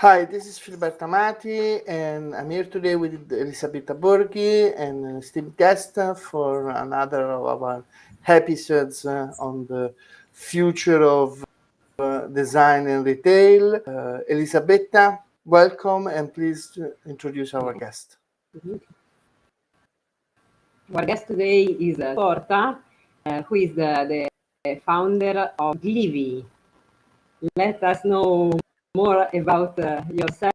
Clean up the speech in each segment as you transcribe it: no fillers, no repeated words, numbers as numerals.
Hi, this is Filiberto Amati, and I'm here today with Elisabetta Borghi and an esteemed guest for another of our episodes on the future of design and retail. Elisabetta, welcome, and please introduce our guest. Our guest today is Laporta, who is the founder of Glivee. Let us know more about yourself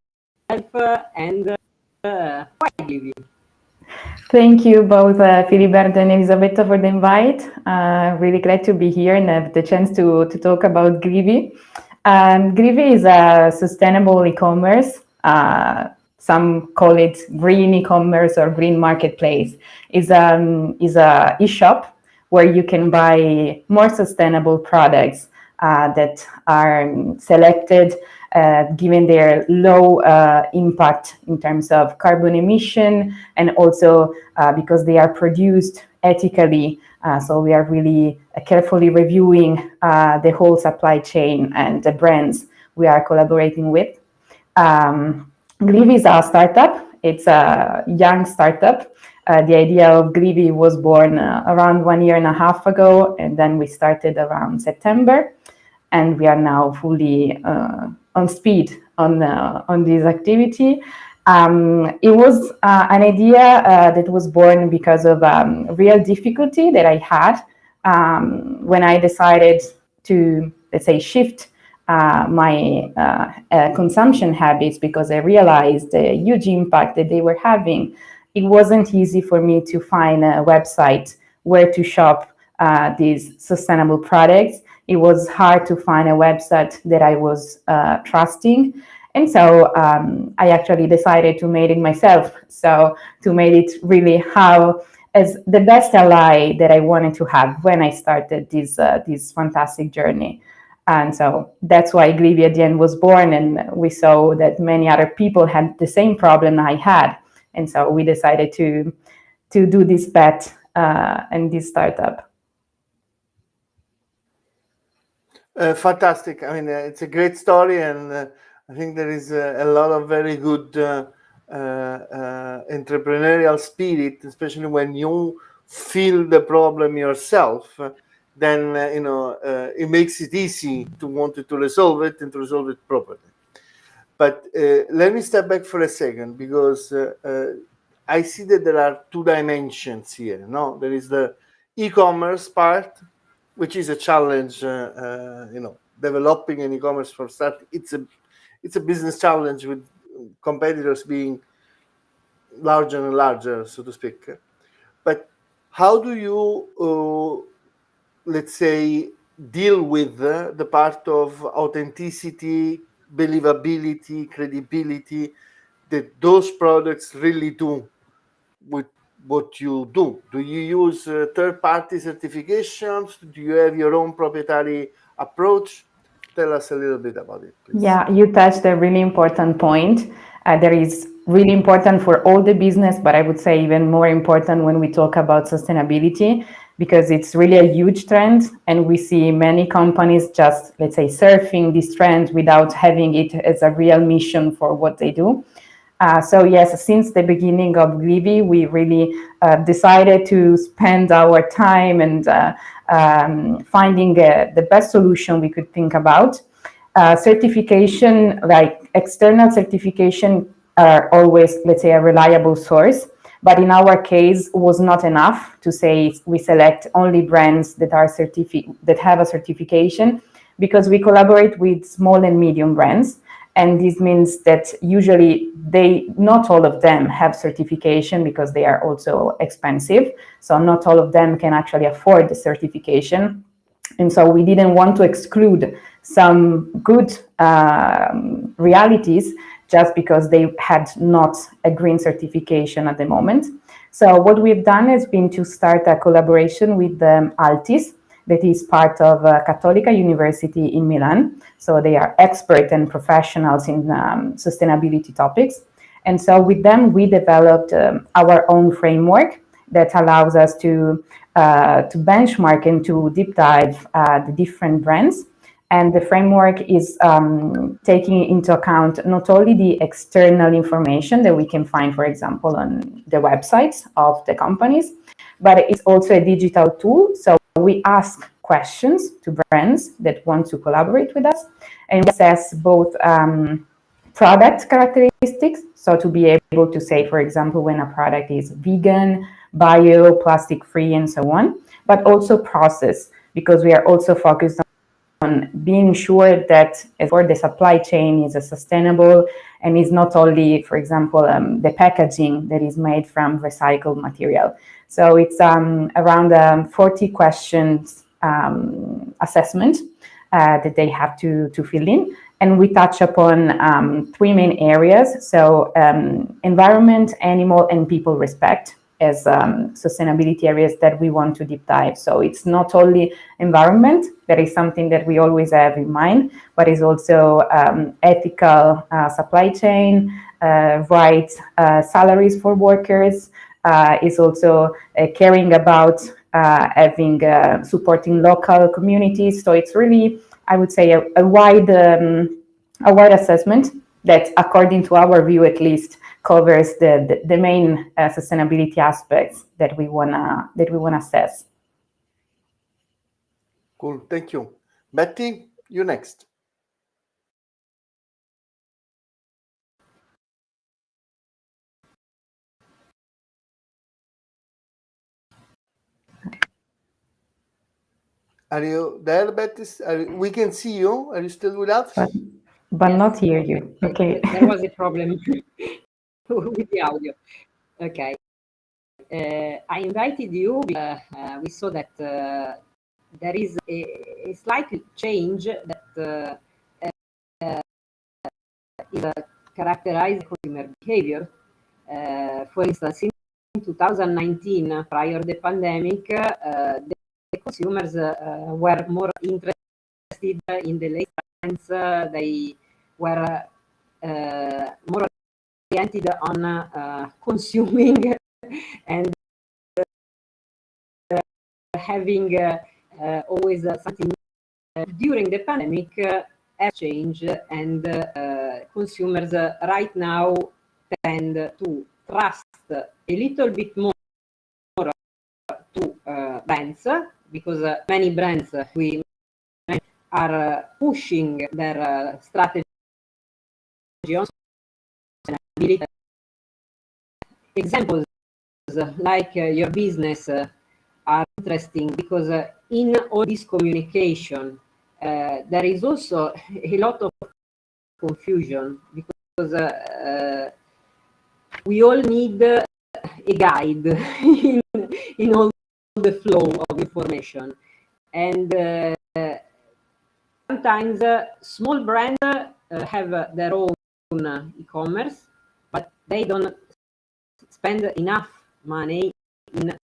and why Glivee. Thank you both Filiberto and Elisabetta for the invite. Really glad to be here and have the chance to talk about Glivee. Glivee is a sustainable e-commerce. Some call it green e-commerce or green marketplace. Is a e-shop where you can buy more sustainable products that are selected given their low impact in terms of carbon emission, and also because they are produced ethically. So we are really carefully reviewing the whole supply chain and the brands we are collaborating with. Glivee is a startup. It's a young startup. The idea of Glivee was born around 1.5 years ago, and then we started around September. And we are now fully on speed on this activity. It was an idea that was born because of real difficulty that I had when I decided to, let's say, shift my consumption habits, because I realized the huge impact that they were having. It wasn't easy for me to find a website where to shop these sustainable products. It was hard to find a website that I was trusting. And so I actually decided to make it myself. So to make it really as the best ally that I wanted to have when I started this fantastic journey. And so that's why Glivee at the end was born. And we saw that many other people had the same problem I had. And so we decided to do this bet and this startup. Fantastic. I mean, it's a great story, and I think there is a lot of very good entrepreneurial spirit, especially when you feel the problem yourself. Then it makes it easy to want to resolve it and to resolve it properly. But let me step back for a second, because I see that there are two dimensions here. No, there is the e-commerce part, which is a challenge. Developing an e-commerce for start, it's a business challenge, with competitors being larger and larger, so to speak. But how do you, let's say, deal with the part of authenticity, believability, credibility that those products really do with what you do? Do you use third-party certifications? Do you have your own proprietary approach? Tell us a little bit about it, please. Yeah, you touched a really important point. That is really important for all the business, but I would say even more important when we talk about sustainability, because it's really a huge trend, and we see many companies just, let's say, surfing this trend without having it as a real mission for what they do. So yes, since the beginning of Glivee, we really decided to spend our time and finding the best solution we could think about. Certification, like external certification, are always, let's say, a reliable source. But in our case, was not enough to say we select only brands that are that have a certification, because we collaborate with small and medium brands. And this means that usually not all of them have certification, because they are also expensive. So not all of them can actually afford the certification. And so we didn't want to exclude some good realities just because they had not a green certification at the moment. So what we've done has been to start a collaboration with Altis. that is part of Cattolica University in Milan. So they are experts and professionals in sustainability topics. And so with them, we developed our own framework that allows us to benchmark and to deep dive the different brands. And the framework is taking into account not only the external information that we can find, for example, on the websites of the companies, but it's also a digital tool. So we ask questions to brands that want to collaborate with us, and we assess both product characteristics, so to be able to say, for example, when a product is vegan, bio, plastic-free, and so on, but also process, because we are also focused on being sure that for the supply chain is sustainable and is not only, for example, the packaging that is made from recycled material. So it's around 40 questions assessment that they have to fill in. And we touch upon 3 main areas. So environment, animal, and people respect as sustainability areas that we want to deep dive. So it's not only environment, that is something that we always have in mind, but it's also ethical supply chain, right salaries for workers, is also caring about having supporting local communities. So it's really, I would say, a wide assessment that, according to our view at least, covers the main sustainability aspects that we wanna assess. Cool, thank you. Betty, you next. Are you there, Betty? We can see you. Are you still with us? But yes, not hear you. Okay. There was a problem with the audio. Okay. I invited you because we saw that there is a slight change that is characterized consumer behavior. For instance, in 2019, prior to the pandemic, the consumers were more interested in the latest trends. They were more oriented on consuming and having always something. During the pandemic, have changed, and consumers right now tend to trust a little bit more to brands, because many brands we are pushing their strategy on sustainability. Examples like your business are interesting because in all this communication there is also a lot of confusion, because we all need a guide in all the flow of information, and sometimes small brands have their own e-commerce, but they don't spend enough money in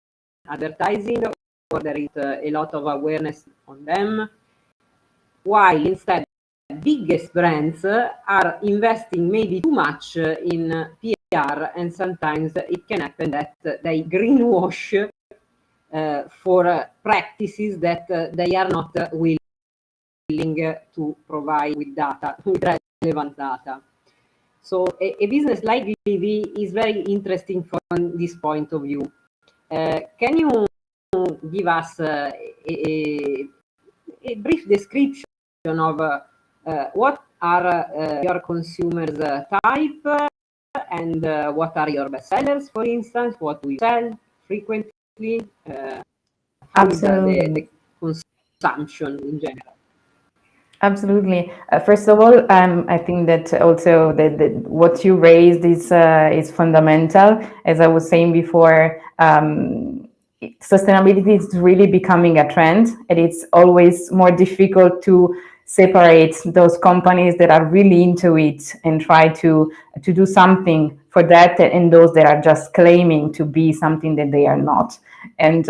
advertising, or there is a lot of awareness on them, while instead biggest brands are investing maybe too much in PR, and sometimes it can happen that they greenwash for practices that they are not willing to provide with data, with relevant data. So a business like Glivee is very interesting from this point of view. Can you give us a brief description of what are your consumers type, and what are your best sellers, for instance? What do you sell frequently? How is the consumption in general? Absolutely. First of all, I think that also what you raised is fundamental. As I was saying before, sustainability is really becoming a trend, and it's always more difficult to separate those companies that are really into it and try to do something for that, and those that are just claiming to be something that they are not. And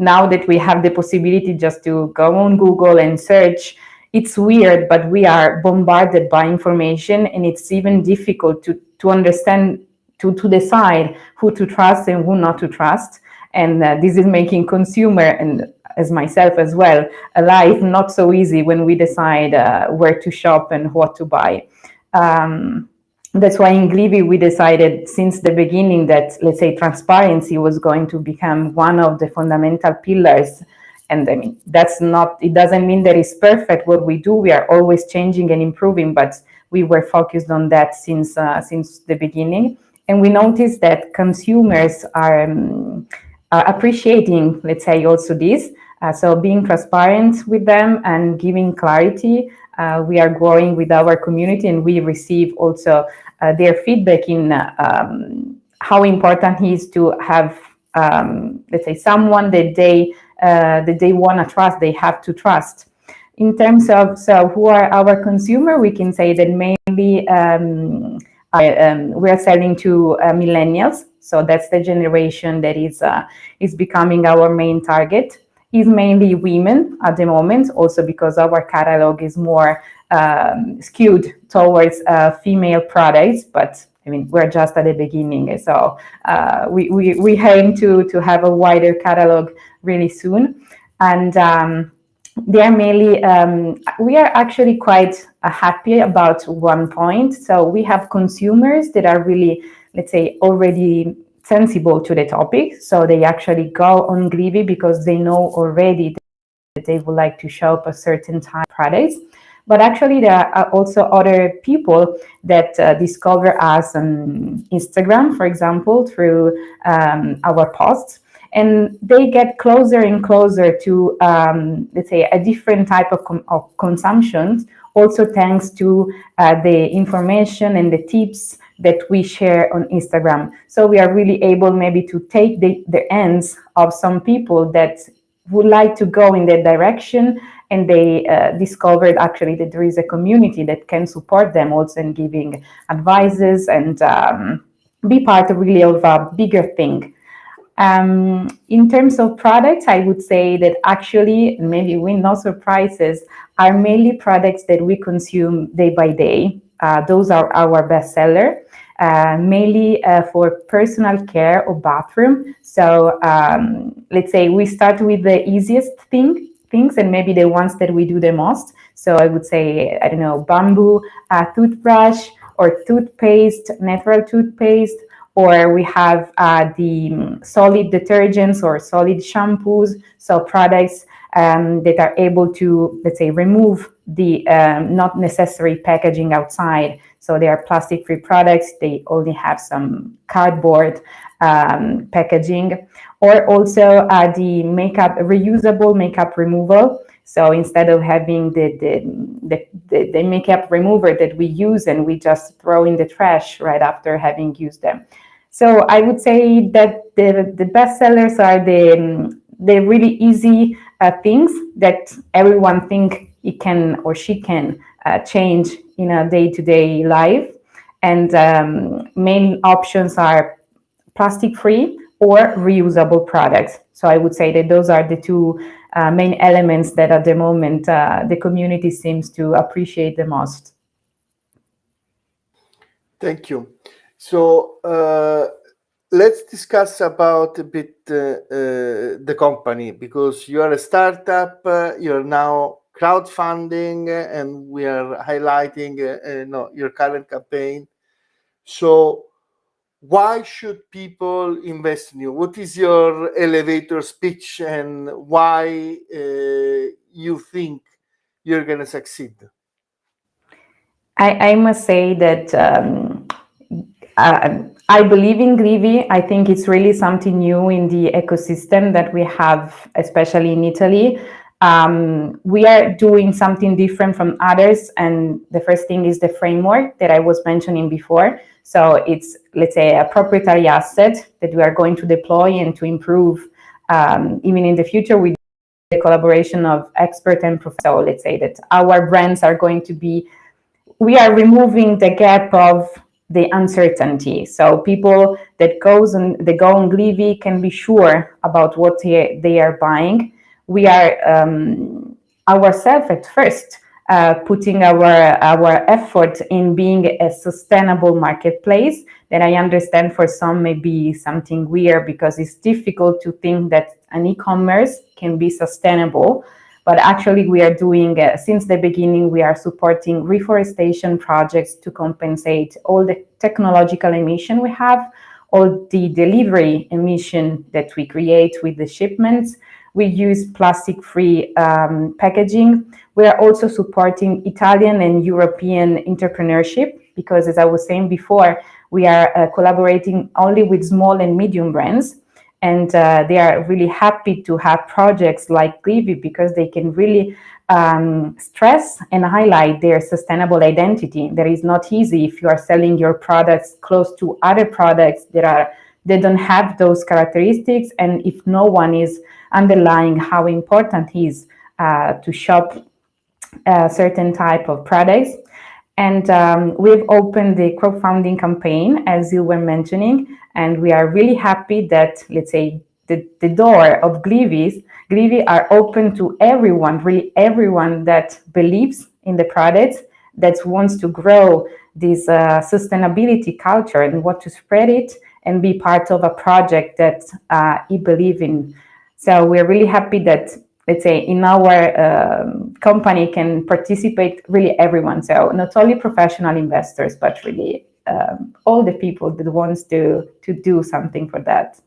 now that we have the possibility just to go on Google and search, it's weird, but we are bombarded by information, and it's even difficult to understand, to decide who to trust and who not to trust. And this is making consumer, and as myself as well, a life not so easy when we decide where to shop and what to buy. That's why in Glivee we decided since the beginning that, let's say, transparency was going to become one of the fundamental pillars. And I mean, it doesn't mean that it's perfect what we do. We are always changing and improving, but we were focused on that since the beginning. And we noticed that consumers are appreciating, let's say, also this. So being transparent with them and giving clarity. We are growing with our community, and we receive also their feedback in how important it is to have, let's say, someone that they want to trust, they have to trust. In terms of who are our consumer, we can say that mainly we are selling to millennials. So that's the generation that is becoming our main target. Is mainly women at the moment, also because our catalog is more skewed towards female products. But I mean, we're just at the beginning, so we aim to have a wider catalog really soon. And they are mainly, we are actually quite happy about one point. So we have consumers that are really, let's say, already sensible to the topic. So they actually go on Glivee because they know already that they would like to shop a certain type of products. But actually, there are also other people that discover us on Instagram, for example, through our posts. And they get closer and closer to, let's say, a different type of consumption, also thanks to the information and the tips that we share on Instagram. So we are really able maybe to take the ends of some people that would like to go in that direction, and they discovered actually that there is a community that can support them also in giving advices and be part of really of a bigger thing. In terms of products, I would say that actually, maybe with no surprises, are mainly products that we consume day by day. Those are our bestseller, mainly for personal care or bathroom. So let's say we start with the easiest things and maybe the ones that we do the most. So I would say, I don't know, bamboo toothbrush or toothpaste, natural toothpaste, or we have the solid detergents or solid shampoos, so products that are able to, let's say, remove the not necessary packaging outside. So they are plastic-free products. They only have some cardboard packaging, or also the reusable makeup removal. So instead of having the makeup remover that we use and we just throw in the trash right after having used them. So I would say that the best sellers are the really easy things that everyone think it can or she can change in a day-to-day life. And main options are plastic-free or reusable products. So I would say that those are the two main elements that at the moment the community seems to appreciate the most. Thank you. So let's discuss about a bit the company, because you are a startup, you're now crowdfunding, and we are highlighting your current campaign. So why should people invest in you? What is your elevator speech, and why you think you're going to succeed? I must say that I believe in Glivee. I think it's really something new in the ecosystem that we have, especially in Italy. We are doing something different from others, and the first thing is the framework that I was mentioning before. So it's, let's say, a proprietary asset that we are going to deploy and to improve even in the future with the collaboration of expert and professionals. So let's say that our brands are going to be, we are removing the gap of the uncertainty. So people that go on Glivee can be sure about what they are buying. We are ourselves at first putting our effort in being a sustainable marketplace. That I understand for some may be something weird, because it's difficult to think that an e-commerce can be sustainable. But actually we are doing, since the beginning, we are supporting reforestation projects to compensate all the technological emission we have, all the delivery emission that we create with the shipments. We use plastic-free packaging. We are also supporting Italian and European entrepreneurship, because as I was saying before, we are collaborating only with small and medium brands. And they are really happy to have projects like Glivee, because they can really stress and highlight their sustainable identity. That is not easy if you are selling your products close to other products that don't have those characteristics, and if no one is underlying how important it is to shop a certain type of products. And we've opened the crowdfunding campaign, as you were mentioning, and we are really happy that, let's say, the door of Glivee are open to everyone, really everyone that believes in the product, that wants to grow this sustainability culture and want to spread it and be part of a project that he believes in. So we're really happy that, let's say, in our company can participate really everyone. So not only professional investors, but really all the people that wants to do something for that.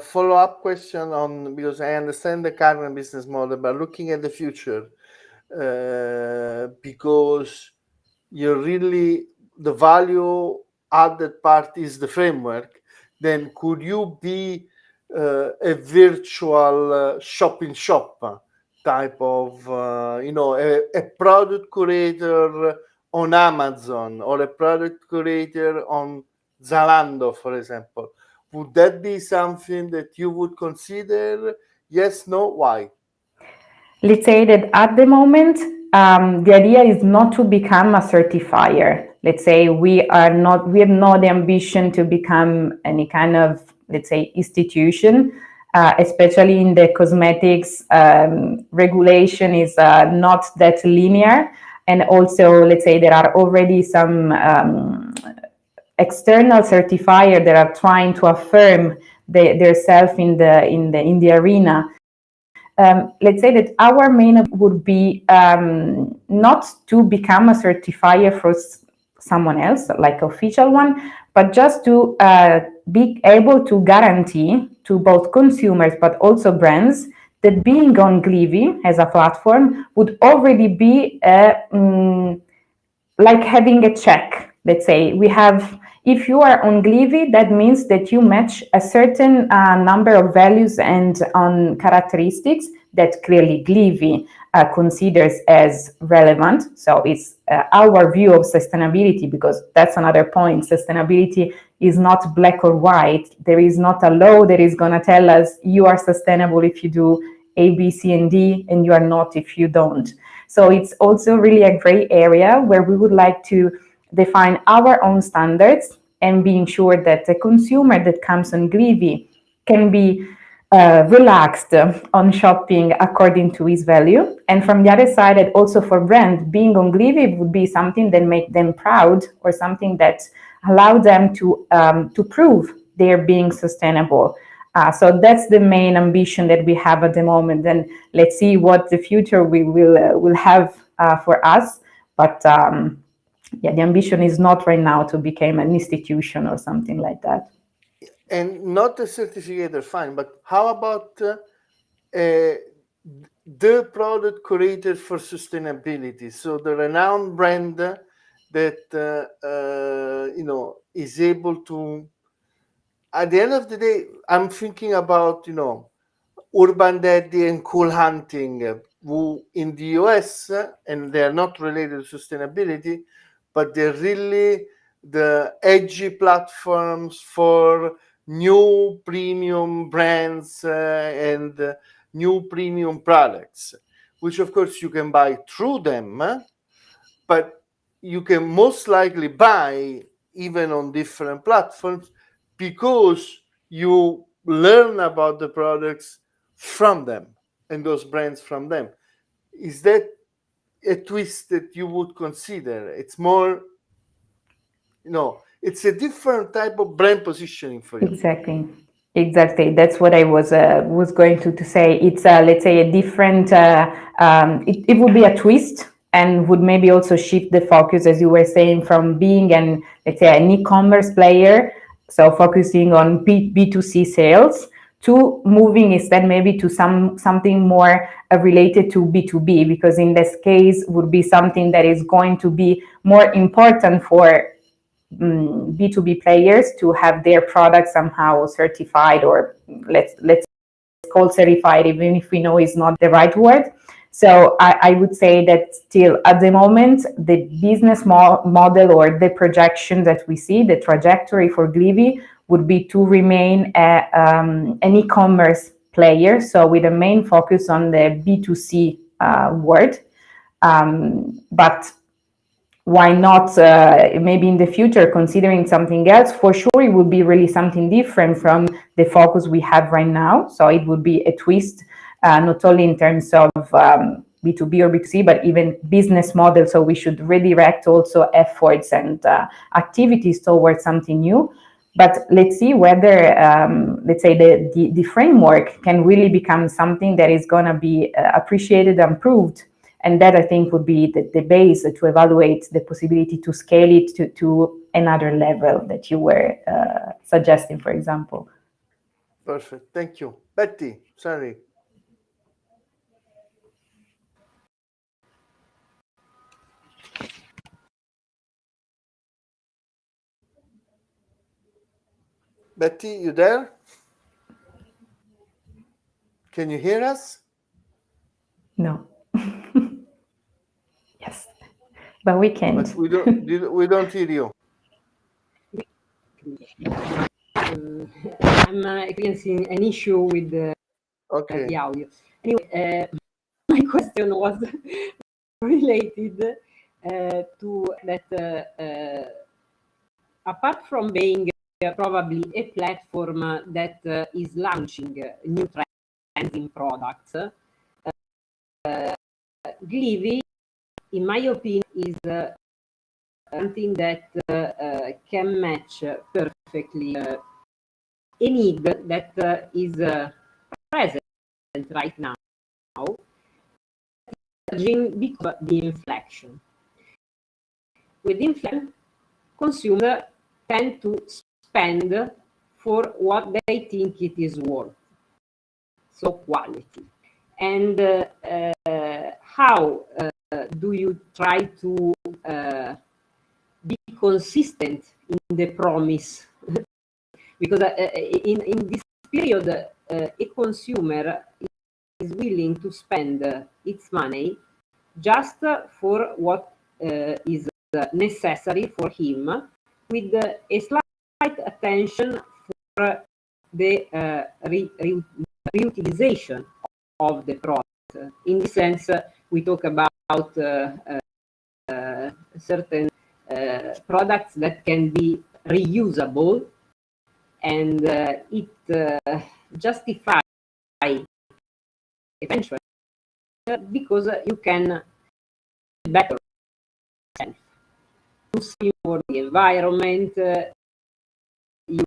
Follow-up question on, because I understand the current business model, but looking at the future, because you're really, the value added part is the framework, then could you be a virtual shop type of, a product curator on Amazon, or a product curator on Zalando, for example? Would that be something that you would consider? Yes, no, why? Let's say that at the moment, the idea is not to become a certifier. Let's say we have not the ambition to become any kind of, let's say, institution, especially in the cosmetics. Regulation is not that linear. And also, let's say, there are already some external certifiers that are trying to affirm themselves in the arena. Let's say that our main would be not to become a certifier for someone else, like official one, but just to be able to guarantee to both consumers but also brands that being on Glivee as a platform would already be like having a check. Let's say we have, if you are on Glivee, that means that you match a certain number of values and on characteristics that clearly Glivee considers as relevant. So it's our view of sustainability, because that's another point. Sustainability is not black or white. There is not a law that is going to tell us you are sustainable if you do A, B, C, and D, and you are not if you don't. So it's also really a gray area where we would like to define our own standards and being sure that the consumer that comes on Glivee can be relaxed on shopping according to his value. And from the other side, and also for brand, being on Glivee would be something that make them proud, or something that allow them to prove they're being sustainable. So that's the main ambition that we have at the moment. And let's see what the future we will have for us. But yeah, the ambition is not right now to become an institution or something like that. And not a certificate, fine, but how about the product created for sustainability? So the renowned brand that is able to, at the end of the day, I'm thinking about Urban Daddy and Cool Hunting, who in the US, and they're not related to sustainability, but they're really the edgy platforms for new premium brands and new premium products, which of course you can buy through them, but you can most likely buy even on different platforms, because you learn about the products from them and those brands from them. Is that a twist that you would consider? It's more, it's a different type of brand positioning for you. Exactly. That's what I was going to say. It's let's say a different. It would be a twist, and would maybe also shift the focus, as you were saying, from being let's say an e-commerce player, so focusing on B2C sales, to moving instead maybe to something more related to B2B, because in this case would be something that is going to be more important for B2B players to have their products somehow certified, or let's call certified, even if we know it's not the right word. So I would say that still at the moment, the business model or the projection that we see, the trajectory for Glivee would be to remain an e-commerce player, so with a main focus on the B2C world. But why not maybe in the future considering something else? For sure, it would be really something different from the focus we have right now. So it would be a twist, not only in terms of B2B or B2C, but even business model. So we should redirect also efforts and activities towards something new. But let's see whether, let's say, the framework can really become something that is going to be appreciated and proved. And that, I think, would be the base to evaluate the possibility to scale it to another level that you were suggesting, for example. Perfect. Thank you. Betty, sorry. Betty, you there? Can you hear us? No. Yes, but we can't. But we don't hear you. I'm experiencing an issue with the audio. Anyway, my question was related to that. Apart from being probably a platform that is launching new trends in products, Glivee, in my opinion, is something that can match perfectly a need that is present right now, because of the inflation. With inflation, consumers tend to spend for what they think it is worth, so quality. And how do you try to be consistent in the promise? Because in this period, a consumer is willing to spend its money just for what is necessary for him, with a slight attention for the reutilization of the product. In this sense, we talk about certain products that can be reusable, and it justifies eventually because you can better to see for the environment, you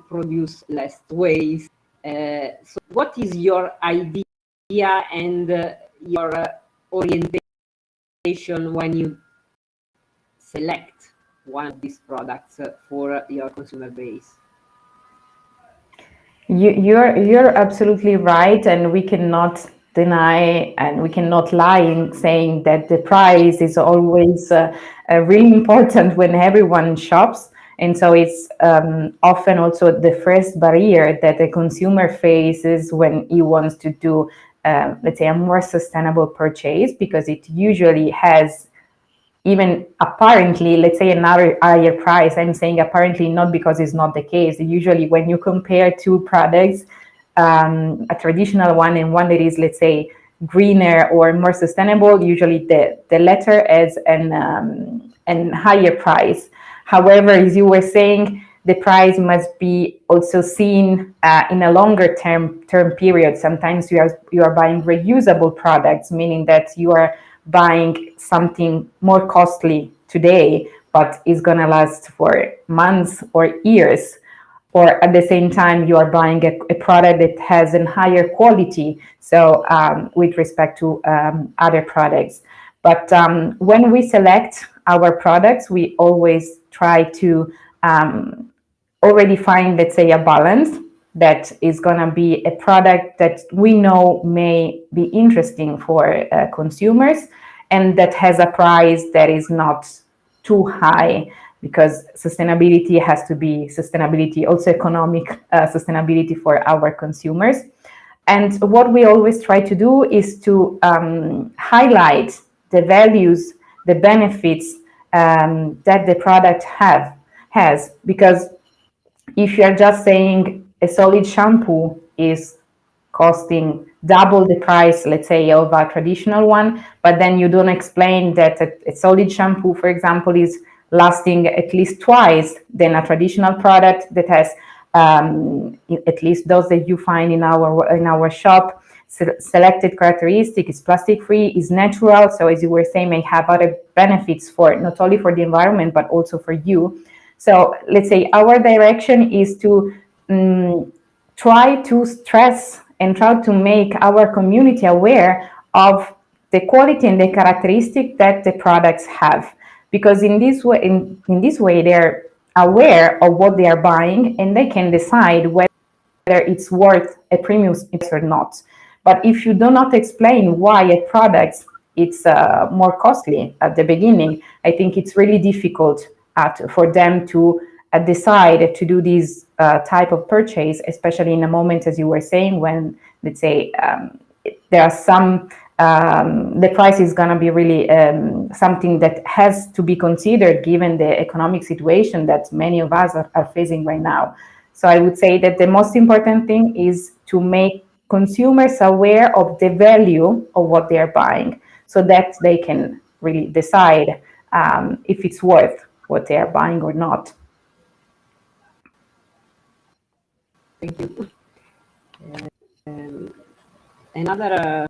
produce less waste. So what is your idea and your orientation when you select one of these products for your consumer base? You're absolutely right, and we cannot deny and we cannot lie in saying that the price is always really important when everyone shops. And so it's often also the first barrier that the consumer faces when he wants to do, let's say, a more sustainable purchase, because it usually has, even apparently, let's say, another higher price. I'm saying apparently not because it's not the case. Usually when you compare two products, a traditional one and one that is, let's say, greener or more sustainable, usually the latter has an higher price. However, as you were saying, the price must be also seen in a longer term period. Sometimes you are buying reusable products, meaning that you are buying something more costly today, but is going to last for months or years. Or at the same time, you are buying a product that has a higher quality, so with respect to other products. But when we select our products, we always try to already find, let's say, a balance that is going to be a product that we know may be interesting for consumers, and that has a price that is not too high, because sustainability has to be sustainability, also economic sustainability for our consumers. And what we always try to do is to highlight the values, the benefits that the product has, because if you're just saying a solid shampoo is costing double the price, let's say, of a traditional one, but then you don't explain that a solid shampoo, for example, is lasting at least twice than a traditional product that has at least those that you find in our shop, selected characteristic, is plastic free, is natural, so as you were saying, may have other benefits for not only for the environment but also for you. So let's say our direction is to try to stress and try to make our community aware of the quality and the characteristic that the products have, because in this way they're aware of what they are buying and they can decide whether it's worth a premium price or not. But if you do not explain why a product it's more costly at the beginning, I think it's really difficult for them to decide to do this type of purchase, especially in a moment, as you were saying, when, let's say, there are some, the price is going to be really something that has to be considered given the economic situation that many of us are facing right now. So I would say that the most important thing is to make consumers aware of the value of what they are buying, so that they can really decide if it's worth what they are buying or not. Thank you. Another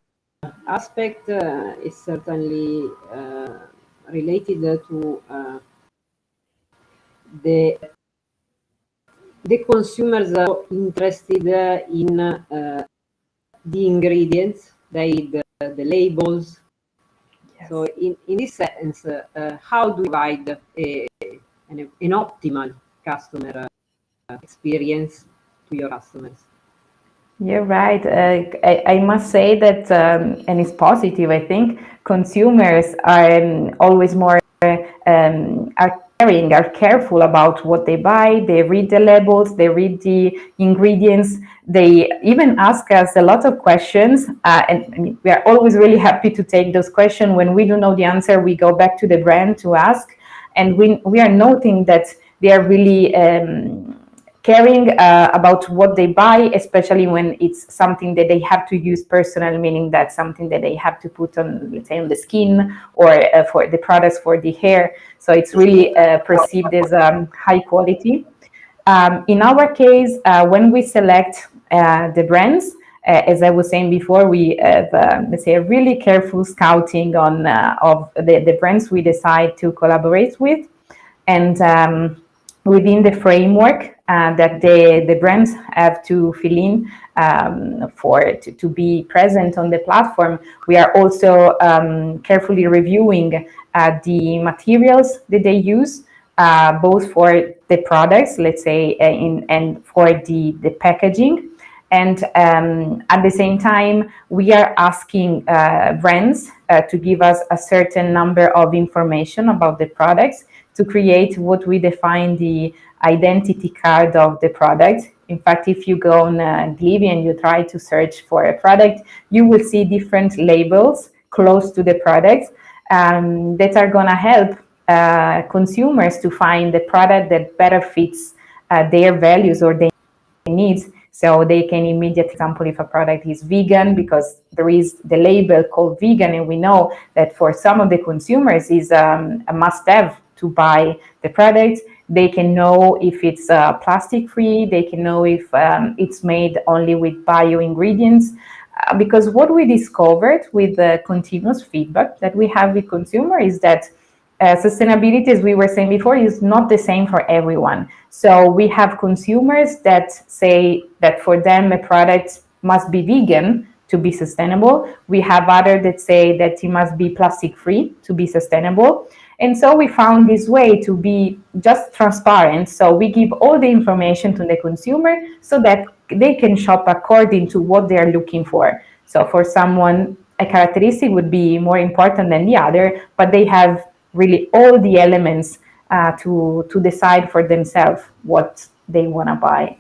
aspect is certainly related to the consumers are interested in the ingredients, the labels. Yes. So in this sense, how do you provide an optimal customer experience to your customers? You're right. I must say that, and it's positive, I think, consumers are always more are careful about what they buy. They read the labels, they read the ingredients. They even ask us a lot of questions, and I mean, we are always really happy to take those questions. When we don't know the answer, we go back to the brand to ask, and we are noting that they are really caring about what they buy, especially when it's something that they have to use personal, meaning that something that they have to put on, let's say, on the skin, or for the products for the hair. So it's really perceived as high quality. In our case, when we select the brands, as I was saying before, we have, let's say, a really careful scouting on of the brands we decide to collaborate with, and within the framework that the brands have to fill in to be present on the platform, we are also carefully reviewing the materials that they use, both for the products, let's say, and for the packaging. And at the same time, we are asking brands to give us a certain number of information about the products to create what we define the identity card of the product. In fact, if you go on Glivee and you try to search for a product, you will see different labels close to the product that are going to help consumers to find the product that better fits their values or their needs. So they can immediately, example, if a product is vegan, because there is the label called vegan, and we know that for some of the consumers is a must-have to buy the products. They can know if it's plastic free. They can know if it's made only with bio ingredients. Because what we discovered with the continuous feedback that we have with consumer is that sustainability, as we were saying before, is not the same for everyone. So we have consumers that say that for them a product must be vegan to be sustainable. We have others that say that it must be plastic free to be sustainable. And so we found this way to be just transparent. So we give all the information to the consumer so that they can shop according to what they are looking for. So for someone, a characteristic would be more important than the other, but they have really all the elements to decide for themselves what they want to buy.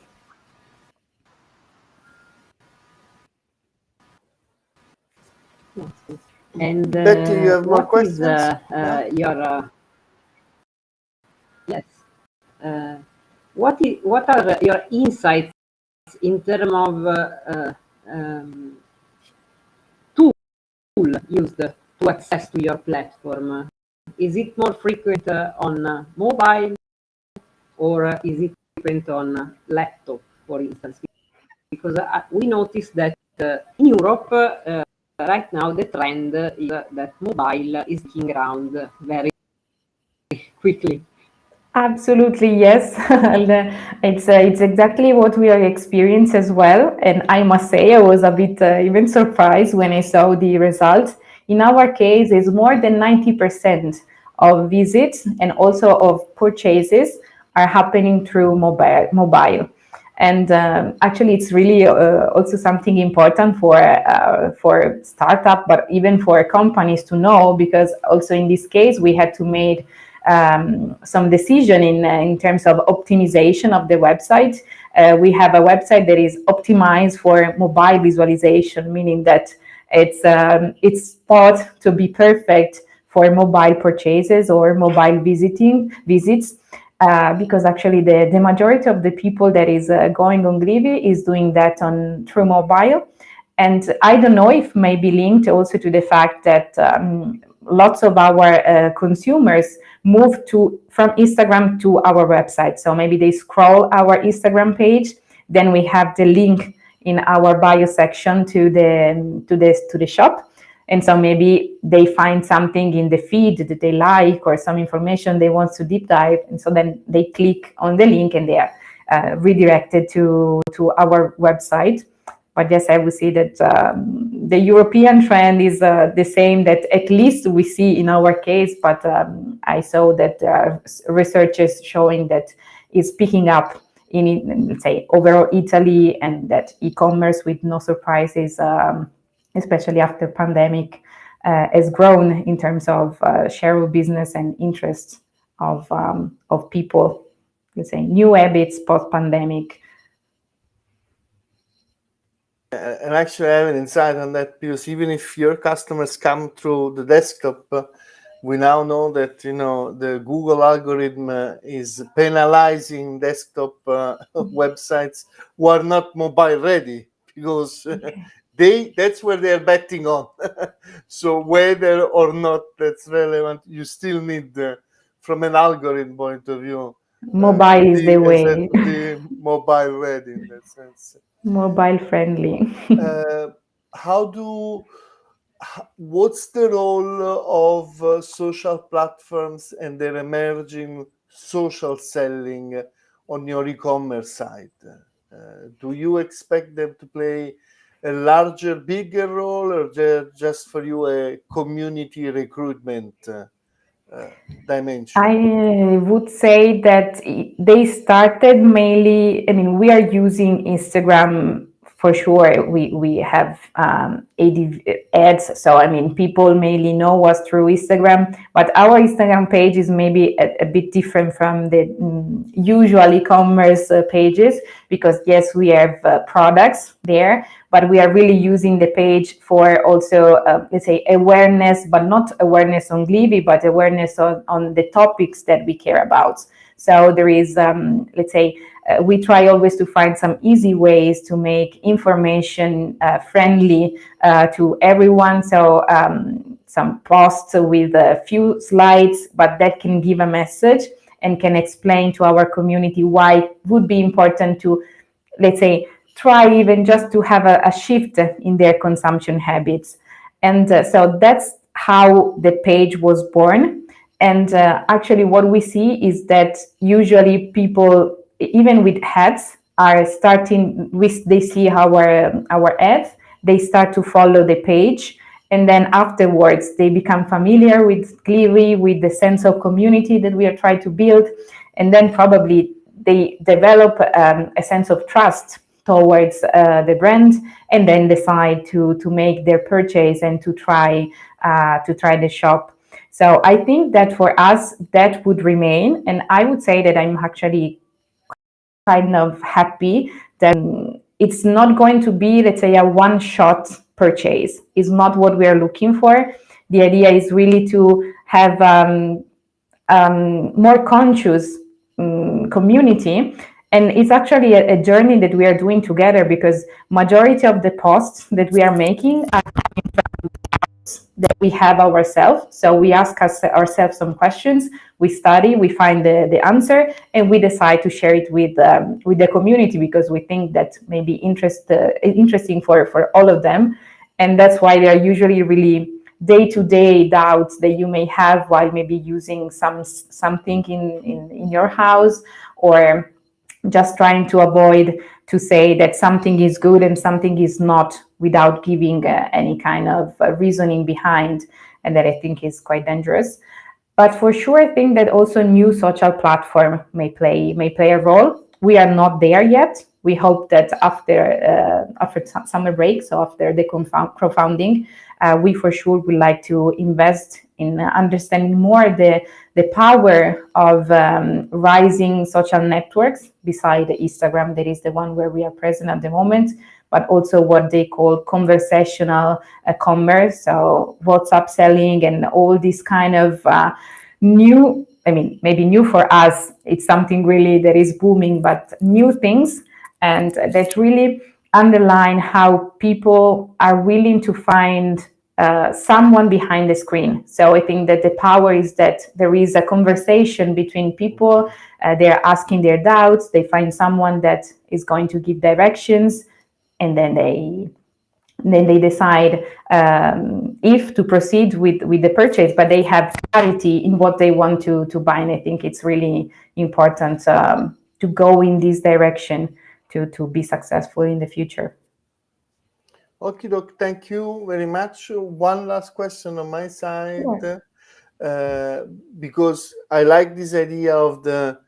And Betty, you have more what is questions? your yes? What are your insights in terms of tool used to access to your platform? Is it more frequent on mobile, or is it frequent on laptop, for instance? Because we noticed that in Europe right now the trend is that mobile is taking ground very quickly. Absolutely, yes. It's exactly what we are experiencing as well. And I must say, I was a bit even surprised when I saw the results. In our case, it's more than 90% of visits and also of purchases are happening through mobile. And actually, it's really also something important for startup, but even for companies to know, because also in this case, we had to make some decision in terms of optimization of the website. We have a website that is optimized for mobile visualization, meaning that it's thought to be perfect for mobile purchases or mobile visits. Because actually the majority of the people that is going on Glivee is doing that through mobile. And I don't know if maybe linked also to the fact that lots of our consumers move from Instagram to our website. So maybe they scroll our Instagram page, then we have the link in our bio section to the shop. And so maybe they find something in the feed that they like or some information they want to deep dive. And so then they click on the link and they are redirected to our website. But yes, I would say that the European trend is the same that at least we see in our case. But I saw that research is showing that it's picking up in, let's say, overall Italy, and that e-commerce, with no surprises, especially after pandemic, has grown in terms of share of business and interest of people, let's say, new habits post-pandemic. And actually, I have an insight on that, because even if your customers come through the desktop, we now know that the Google algorithm is penalizing desktop websites who are not mobile ready, because that's where they're betting on. So whether or not that's relevant, you still need, from an algorithm point of view, mobile is the way. to be mobile ready in that sense. Mobile friendly. What's the role of social platforms and their emerging social selling on your e-commerce site? Do you expect them to play a larger, bigger role, or just for you a community recruitment dimension? I would say that they started mainly, I mean, we are using Instagram for sure. We have ads, so I mean, people mainly know us through Instagram, but our Instagram page is maybe a bit different from the usual e-commerce pages, because yes, we have products there, but we are really using the page for also, let's say, awareness, but not awareness on Glivee, but awareness on the topics that we care about. So there is, let's say, we try always to find some easy ways to make information friendly to everyone. So some posts with a few slides, but that can give a message and can explain to our community why it would be important to, let's say, try even just to have a shift in their consumption habits. And so that's how the page was born. And actually what we see is that usually people, even with ads, are starting with, they see our ads, they start to follow the page, and then afterwards they become familiar with Glivee, with the sense of community that we are trying to build, and then probably they develop a sense of trust towards the brand, and then decide to make their purchase and to try the shop. So I think that for us that would remain, and I would say that I'm actually kind of happy that it's not going to be, let's say, a one-shot purchase. It's not what we are looking for. The idea is really to have more conscious community, and it's actually a journey that we are doing together, because majority of the posts that we are making are that we have ourselves. So we ask ourselves some questions, we study, we find the answer, and we decide to share it with the community, because we think that may be interesting for all of them. And that's why they are usually really day-to-day doubts that you may have while maybe using something in your house, or just trying to avoid to say that something is good and something is not without giving any kind of reasoning behind, and that I think is quite dangerous. But for sure, I think that also new social platform may play a role. We are not there yet. We hope that after summer break, so after the crowdfunding, we for sure would like to invest in understanding more the power of rising social networks beside Instagram. That is the one where we are present at the moment, but also what they call conversational commerce, so WhatsApp selling and all this kind of new, I mean, maybe new for us, it's something really that is booming, but new things, and that really underline how people are willing to find someone behind the screen. So I think that the power is that there is a conversation between people, they're asking their doubts, they find someone that is going to give directions, and then they decide if to proceed with the purchase, but they have clarity in what they want to buy. And I think it's really important to go in this direction to be successful in the future. Okay, doc, thank you very much. One last question on my side, because I like this idea of the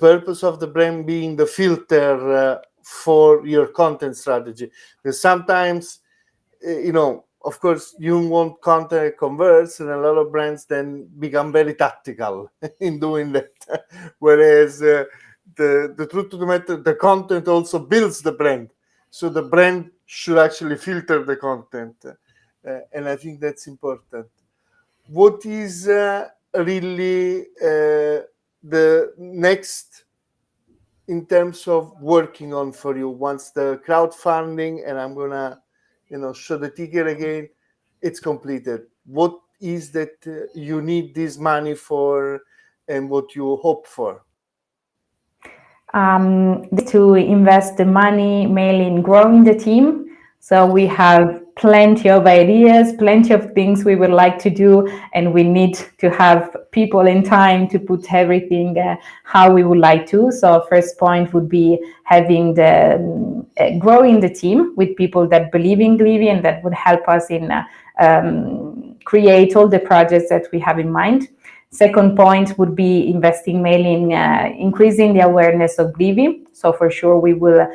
purpose of the brand being the filter for your content strategy. Because sometimes, of course, you want content that converts, and a lot of brands then become very tactical in doing that. Whereas the truth of the matter, the content also builds the brand. So the brand should actually filter the content. And I think that's important. What is really the next in terms of working on for you once the crowdfunding, and I'm gonna show the ticket again, it's completed? What is that you need this money for, and what you hope for? To invest the money mainly in growing the team. So we have plenty of ideas, plenty of things we would like to do, and we need to have people and time to put everything how we would like to. So first point would be having growing the team with people that believe in Glivee, and that would help us in create all the projects that we have in mind. Second point would be investing mainly in increasing the awareness of Glivee. So for sure, we will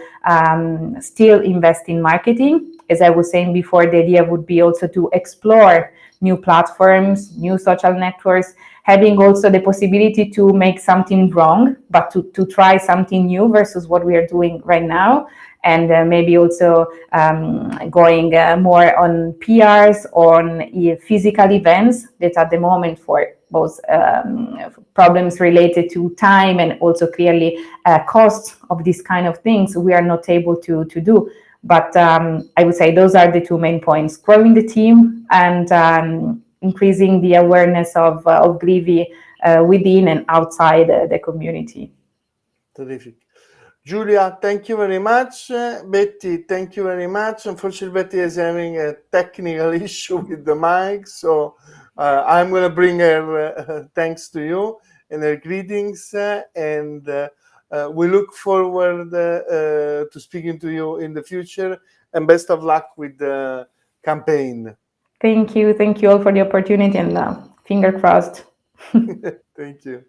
still invest in marketing. As I was saying before, the idea would be also to explore new platforms, new social networks, having also the possibility to make something wrong, but to try something new versus what we are doing right now. And maybe also going more on PRs, on physical events that at the moment, for both problems related to time and also clearly costs of these kind of things, we are not able to do. But I would say those are the two main points: growing the team and increasing the awareness of Glivee within and outside the community. Terrific. Giulia, thank you very much. Betty, thank you very much. Unfortunately, Betty is having a technical issue with the mic, so I'm going to bring her thanks to you and her greetings, and we look forward to speaking to you in the future, and best of luck with the campaign. Thank you all for the opportunity, and finger crossed. Thank you.